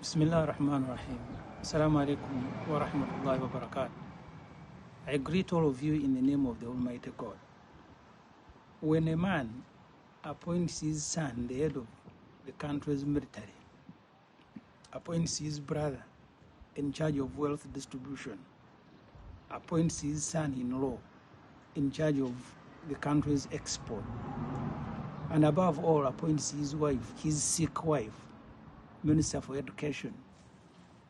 Bismillah ar-Rahman ar-Rahim. Assalamu alaikum wa rahmatullahi wa barakatuh. I greet all of you in the name of the Almighty God. When a man appoints his son the head of the country's military, appoints his brother in charge of wealth distribution, appoints his son-in-law in charge of the country's export, and above all appoints his wife, his sick wife, Minister for Education,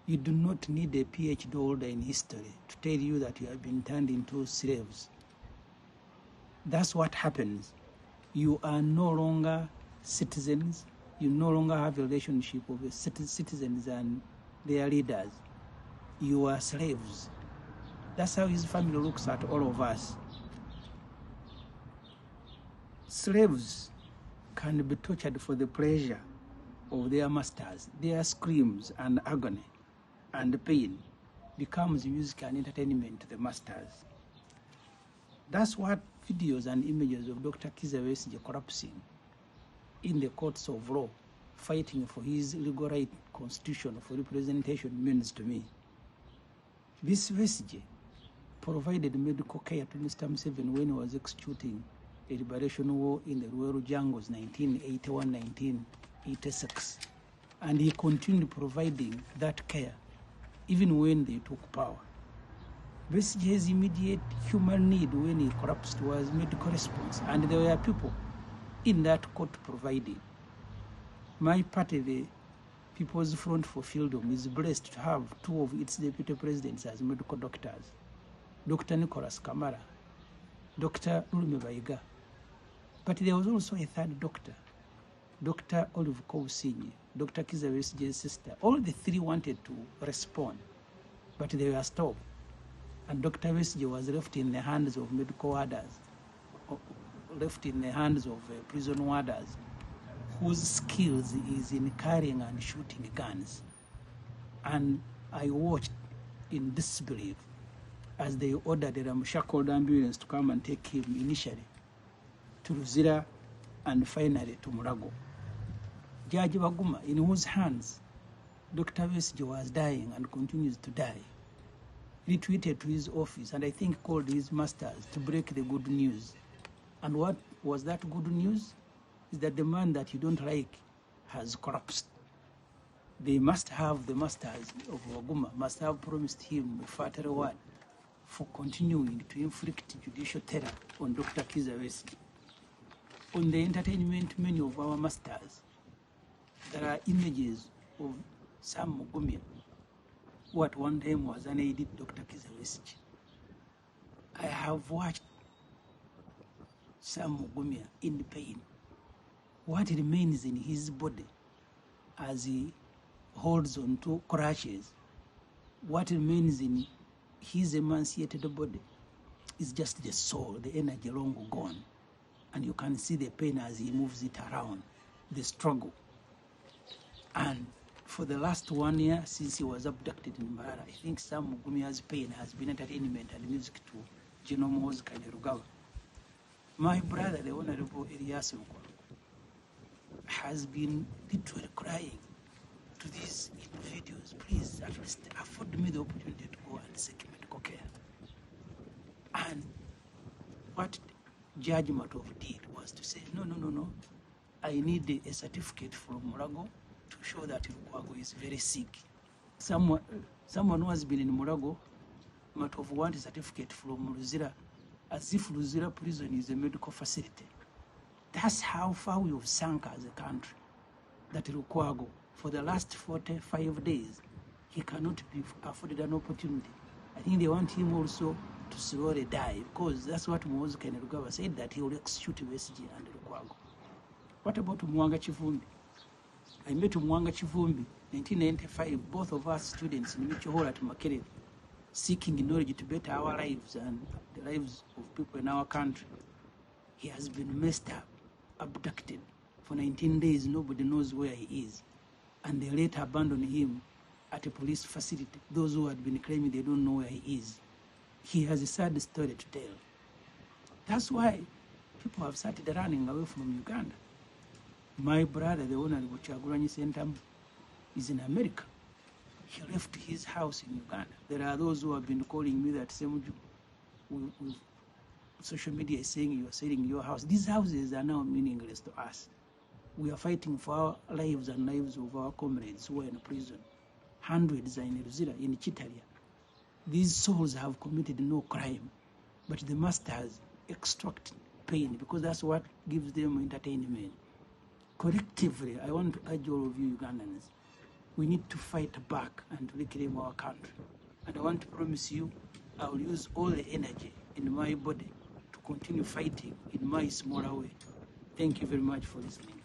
you do not need a PhD holder in history to tell you that you have been turned into slaves. That's what happens. You are no longer citizens. You no longer have a relationship with citizens and their leaders. You are slaves. That's how his family looks at all of us. Slaves can be tortured for the pleasure of their masters. Their screams and agony and pain becomes music and entertainment to the masters. That's what videos and images of Dr. Kizza Besigye collapsing in the courts of law, fighting for his legal right constitution for representation means to me. This Besigye provided medical care to Mr. Museveni when he was executing a liberation war in the Rural jungles 1981-1986. And he continued providing that care even when they took power. Besigye's immediate human need when he collapsed was medical response, and there were people in that court providing. My party, the People's Front for Freedom, is blessed to have two of its deputy presidents as medical doctors, Dr. Nicholas Kamara, Dr. Lume Baiga. But there was also a third doctor, Dr. Olive Kousinyi, Dr. Kizza Besigye's sister. All the three wanted to respond, but they were stopped. And Dr. Besigye was left in the hands of medical warders, left in the hands of prison warders, whose skills is in carrying and shooting guns. And I watched in disbelief as they ordered a ramshackled ambulance to come and take him initially to Luzira and finally to Mulago. Judge Baguma, in whose hands Dr. Besigye was dying and continues to die, retweeted to his office and I think called his masters to break the good news. And what was that good news? Is that the man that you don't like has collapsed. They must have, the masters of Waguma must have promised him a fat reward for continuing to inflict judicial terror on Dr. Kizza Besigye. On the entertainment menu of our masters, there are images of Ssemujju, who at one time was an aide Dr. Kizza Besigye. I have watched Ssemujju in pain. What remains in his body as he holds on to crutches, what remains in his emaciated body is just the soul, the energy long gone. And you can see the pain as he moves it around, the struggle. And for the last 1 year since he was abducted in Mbarara, I think Ssemujju's pain has been entertainment and music to Gino Mo's Kainerugaba. My brother, the Honorable Elias Mukolo, has been literally crying to these individuals, please at least afford me the opportunity to go and seek medical care. And what Judge Matov did was to say, no, I need a certificate from Mulago to show that Lukwago is very sick. Someone who has been in Mulago, Matov wants a certificate from Luzira, as if Luzira prison is a medical facility. That's how far we have sunk as a country, that Lukwago, for the last 45 days, he cannot be afforded an opportunity. I think they want him also to slowly die, because that's what Muhoozi Kainerugaba said, that he will execute Besigye and Lukwago. What about Mwanga Chivumbi? I met Mwanga Chivumbi in 1995, both of us students in Micho Hall at Makerere, seeking knowledge to better our lives and the lives of people in our country. He has been messed up, abducted. For 19 days, nobody knows where he is. And they later abandoned him at a police facility. Those who had been claiming they don't know where he is. He has a sad story to tell. That's why people have started running away from Uganda. My brother, the Honorable Kyagulanyi Ssentamu, is in America. He left his house in Uganda. There are those who have been calling me that Ssemujju, social media is saying you are selling your house. These houses are now meaningless to us. We are fighting for our lives and lives of our comrades who are in prison. Hundreds are in Ruzira, in Chitalia. These souls have committed no crime, but the masters extract pain because that's what gives them entertainment. Collectively, I want to urge all of you Ugandans, we need to fight back and reclaim our country. And I want to promise you, I will use all the energy in my body to continue fighting in my smaller way. Thank you very much for listening.